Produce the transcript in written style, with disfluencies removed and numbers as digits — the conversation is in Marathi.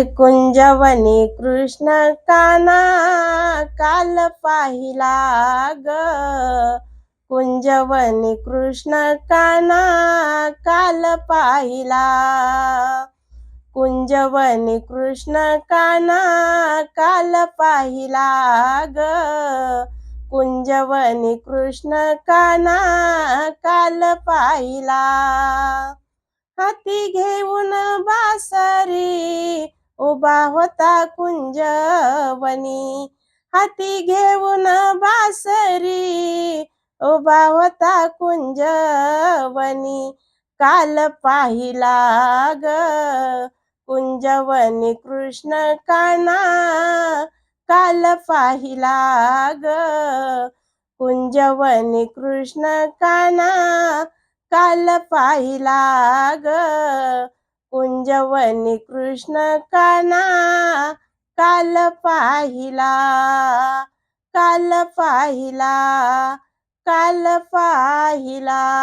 कुंजवनी कृष्ण काना काल पाहिला ग. कुंजवनी कृष्ण काना काल पाहिला. कुंजवनी कृष्ण काना काल पाहिला ग. कुंजवनी कृष्ण काना काल पाहिला. हाती घेऊन बासरी उभा होता कुंजवनी. हाती घेऊन बासरी उभा होता कुंजवनी. काल पाहिला ग. कुंजवनी कृष्ण काना काल पाहिला ग. कुंजवनी कृष्ण काना काल पाहिला ग. कुंजवनी कृष्ण काना काल पाहिला. काल पाहिला. काल पाहिला.